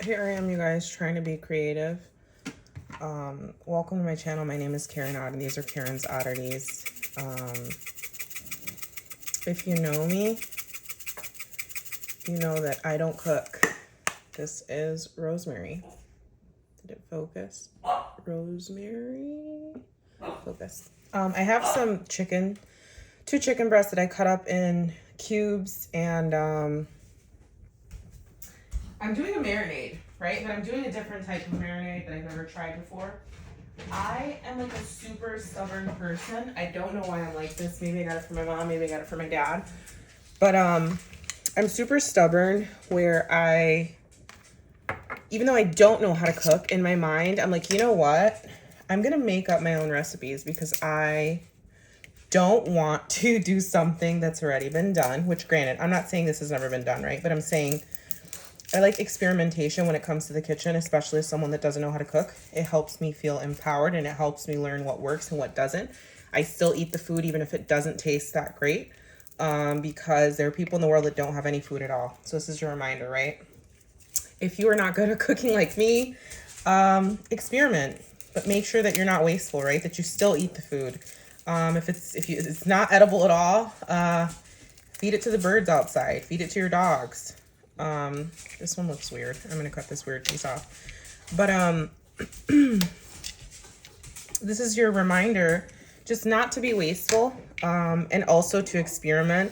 Here I am, you guys, trying to be creative. Welcome to my channel. My name is Karen Odd, and these are Karen's Oddities. If you know me, you know that I don't cook. This is rosemary. Did it focus? Rosemary. Focus. I have some chicken, 2 chicken breasts that I cut up in cubes, and I'm doing a marinade, right? But I'm doing a different type of marinade that I've never tried before. I am like a super stubborn person. I don't know why I'm like this. Maybe I got it from my mom, maybe I got it from my dad. But I'm super stubborn where even though I don't know how to cook, in my mind, I'm like, you know what? I'm gonna make up my own recipes because I don't want to do something that's already been done, which granted, I'm not saying this has never been done, right? But I'm saying I like experimentation when it comes to the kitchen, especially as someone that doesn't know how to cook. It helps me feel empowered and it helps me learn what works and what doesn't. I still eat the food even if it doesn't taste that great, because there are people in the world that don't have any food at all. So this is your reminder, right? If you are not good at cooking like me, experiment, but make sure that you're not wasteful, right? That you still eat the food. If it's not edible at all, feed it to the birds outside. Feed it to your dogs. This one looks weird. I'm gonna cut this weird piece off. But this is your reminder just not to be wasteful, and also to experiment.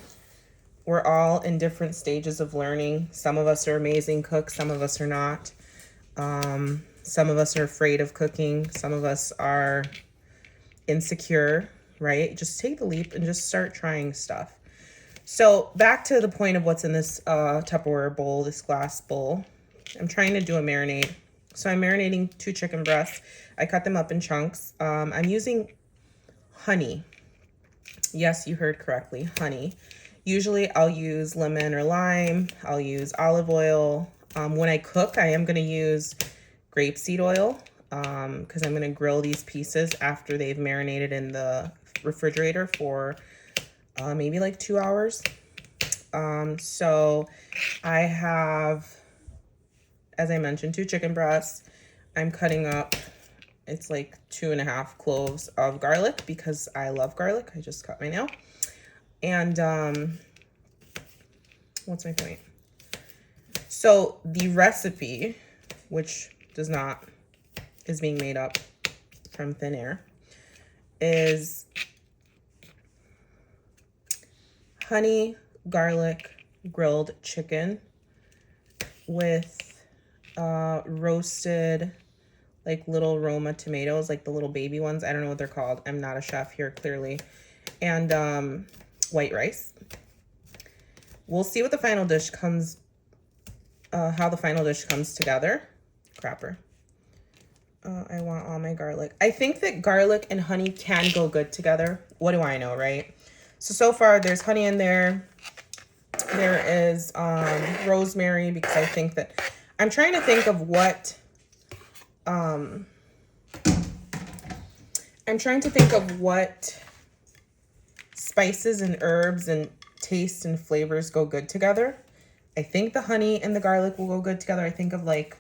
We're all in different stages of learning. Some of us are amazing cooks, some of us are not. Some of us are afraid of cooking, some of us are insecure, right? Just take the leap and just start trying stuff. So back to the point of what's in this Tupperware bowl, this glass bowl. I'm trying to do a marinade. So I'm marinating 2 chicken breasts. I cut them up in chunks. I'm using honey. Yes, you heard correctly, honey. Usually I'll use lemon or lime. I'll use olive oil. When I cook, I am going to use grapeseed oil because I'm going to grill these pieces after they've marinated in the refrigerator for maybe like 2 hours. So I have, as I mentioned, 2 chicken breasts. I'm cutting up, it's like 2.5 cloves of garlic because I love garlic. I just cut my nail. And what's my point? So the recipe, which is being made up from thin air, is honey, garlic, grilled chicken with roasted like little Roma tomatoes, like the little baby ones. I don't know what they're called. I'm not a chef here, clearly. And white rice. We'll see what the final dish comes, how the final dish comes together. Crapper. I want all my garlic. I think that garlic and honey can go good together. What do I know, right? So far there's honey in there. There is rosemary because I think that I'm trying to think of what spices and herbs and tastes and flavors go good together. I think the honey and the garlic will go good together. I think of like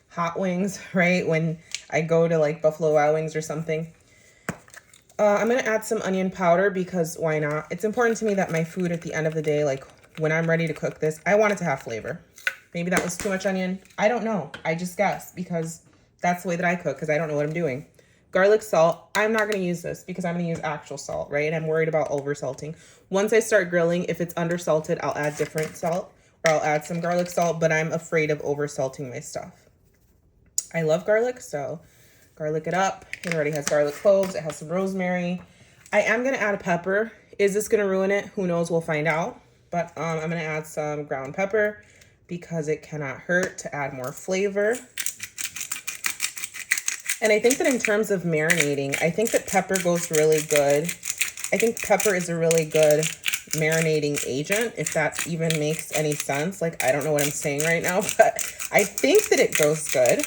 hot wings, right? When I go to like Buffalo Wild Wings or something. I'm going to add some onion powder because why not? It's important to me that my food at the end of the day, like when I'm ready to cook this, I want it to have flavor. Maybe that was too much onion. I don't know. I just guess because that's the way that I cook because I don't know what I'm doing. Garlic, salt. I'm not going to use this because I'm going to use actual salt, right? And I'm worried about over salting. Once I start grilling, if it's under salted, I'll add different salt or I'll add some garlic salt, but I'm afraid of over salting my stuff. I love garlic, so garlic it up. It already has garlic cloves. It has some rosemary. I am going to add a pepper. Is this going to ruin it? Who knows? We'll find out. But I'm going to add some ground pepper because it cannot hurt to add more flavor. And I think that in terms of marinating, I think that pepper goes really good. I think pepper is a really good marinating agent, if that even makes any sense. Like, I don't know what I'm saying right now, but I think that it goes good.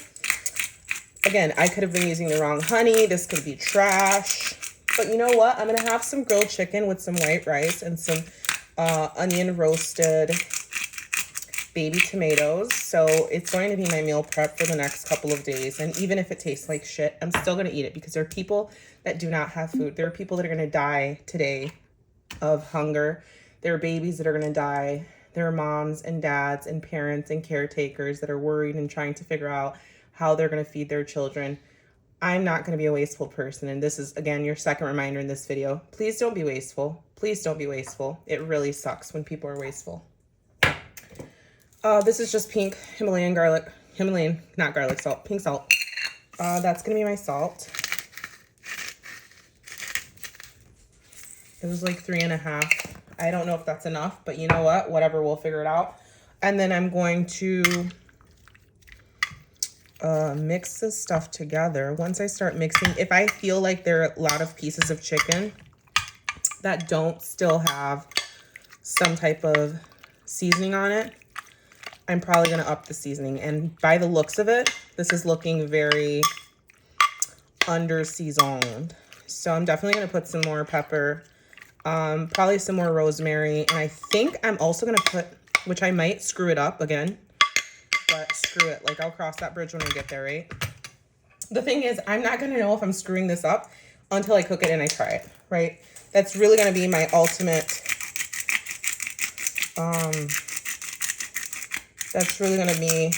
Again, I could have been using the wrong honey. This could be trash. But you know what? I'm going to have some grilled chicken with some white rice and some onion roasted baby tomatoes. So it's going to be my meal prep for the next couple of days. And even if it tastes like shit, I'm still going to eat it because there are people that do not have food. There are people that are going to die today of hunger. There are babies that are going to die. There are moms and dads and parents and caretakers that are worried and trying to figure out how they're going to feed their children. I'm not going to be a wasteful person. And this is, again, your second reminder in this video. Please don't be wasteful. Please don't be wasteful. It really sucks when people are wasteful. This is just pink Himalayan garlic. Himalayan, not garlic salt, pink salt. That's going to be my salt. It was like 3.5. I don't know if that's enough, but you know what? Whatever, we'll figure it out. And then I'm going to mix this stuff together. Once I start mixing, if I feel like there are a lot of pieces of chicken that don't still have some type of seasoning on it, I'm probably going to up the seasoning. And by the looks of it, this is looking very under-seasoned. So I'm definitely going to put some more pepper, probably some more rosemary. And I think I'm also going to put, which I might screw it up again, but screw it. Like, I'll cross that bridge when I get there, right? The thing is, I'm not going to know if I'm screwing this up until I cook it and I try it, right? That's really going to be my ultimate, that's really going to be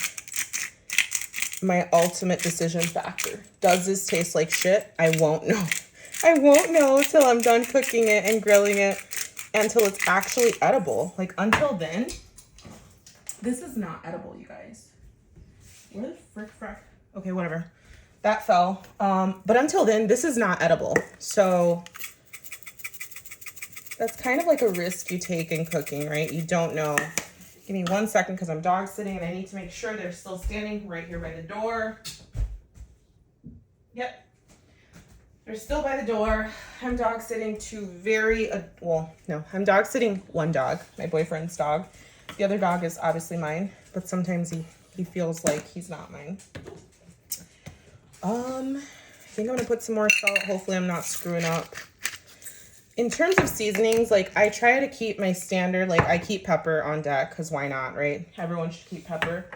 my ultimate decision factor. Does this taste like shit? I won't know. I won't know till I'm done cooking it and grilling it, until it's actually edible. Like, until then, this is not edible, you guys. Where the frick? Okay, whatever. That fell. But until then, this is not edible. So that's kind of like a risk you take in cooking, right? You don't know. Give me 1 second because I'm dog sitting and I need to make sure they're still standing right here by the door. Yep. They're still by the door. I'm dog sitting I'm dog sitting one dog, my boyfriend's dog. The other dog is obviously mine, but sometimes he feels like he's not mine. I think I'm gonna put some more salt. Hopefully I'm not screwing up. In terms of seasonings, like, I try to keep my standard, like, I keep pepper on deck because why not, right? Everyone should keep pepper.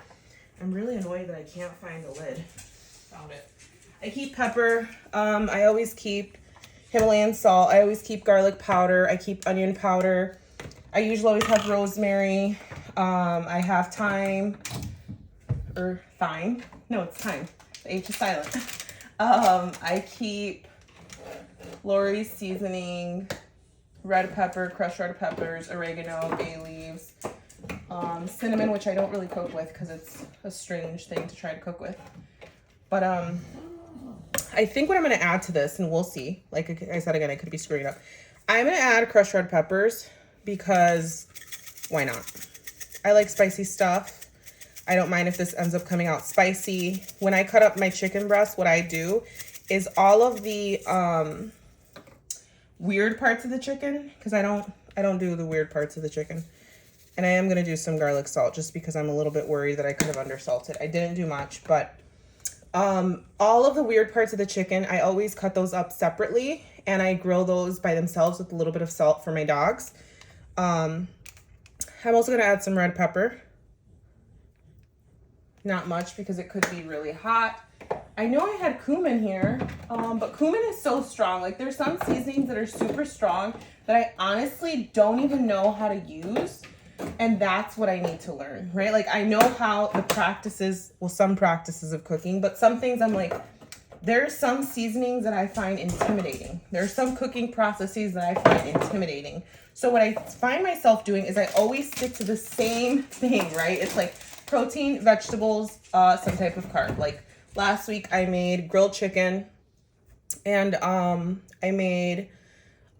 I'm really annoyed that I can't find the lid. Found it. I keep pepper. I always keep Himalayan salt. I always keep garlic powder. I keep onion powder. I usually always have rosemary. I have thyme. Or thyme. No, it's thyme. The H is silent. I keep Lori's seasoning, red pepper, crushed red peppers, oregano, bay leaves, cinnamon, which I don't really cook with because it's a strange thing to try to cook with. But I think what I'm going to add to this, and we'll see, like I said again, I could be screwing up. I'm going to add crushed red peppers because why not? I like spicy stuff. I don't mind if this ends up coming out spicy. When I cut up my chicken breast, what I do is all of the weird parts of the chicken, because I don't do the weird parts of the chicken. And I am going to do some garlic salt just because I'm a little bit worried that I could have undersalted. I didn't do much, but all of the weird parts of the chicken, I always cut those up separately and I grill those by themselves with a little bit of salt for my dogs. I'm also going to add some red pepper. Not much because it could be really hot. I know I had cumin here, but cumin is so strong. Like, there's some seasonings that are super strong that I honestly don't even know how to use. And that's what I need to learn, right? Like, I know how the practices, well, some practices of cooking, but some things I'm like, there's some seasonings that I find intimidating. There's some cooking processes that I find intimidating. So what I find myself doing is I always stick to the same thing, right? It's like protein, vegetables, some type of carb. Like, last week I made grilled chicken and I made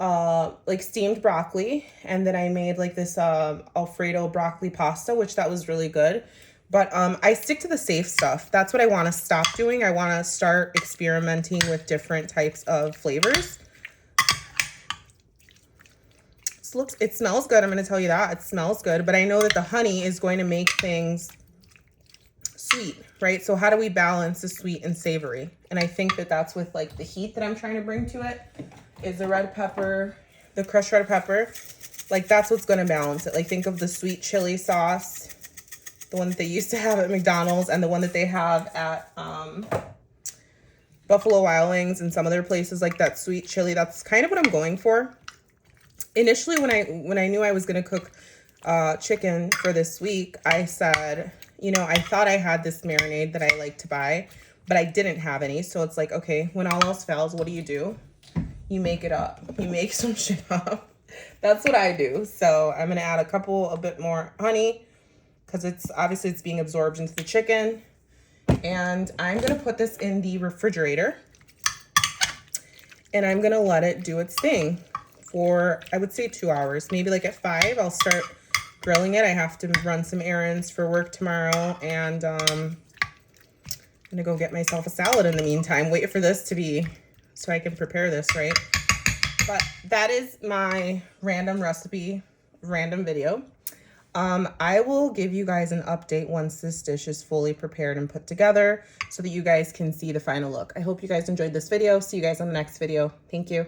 like steamed broccoli, and then I made like this Alfredo broccoli pasta, which that was really good. But I stick to the safe stuff. That's what I want to stop doing. I want to start experimenting with different types of flavors. It smells good. I'm going to tell you that. It smells good, but I know that the honey is going to make things sweet, right? So how do we balance the sweet and savory? And I think that that's with like the heat that I'm trying to bring to it is the red pepper, the crushed red pepper. Like, that's what's going to balance it. Like, think of the sweet chili sauce the one that they used to have at McDonald's and the one that they have at Buffalo Wild Wings and some other places, like that sweet chili. That's kind of what I'm going for. Initially, when I knew I was going to cook chicken for this week, I said, you know, I thought I had this marinade that I like to buy, but I didn't have any. So it's like, okay, when all else fails, what do? You make it up. You make some shit up. That's what I do. So I'm going to add a bit more honey, because it's obviously it's being absorbed into the chicken. And I'm going to put this in the refrigerator, and I'm going to let it do its thing for, I would say, 2 hours. Maybe like at 5, I'll start grilling it. I have to run some errands for work tomorrow, and I'm going to go get myself a salad in the meantime. Wait for this to be, so I can prepare this, right? But that is my random recipe, random video. I will give you guys an update once this dish is fully prepared and put together so that you guys can see the final look. I hope you guys enjoyed this video. See you guys on the next video. Thank you.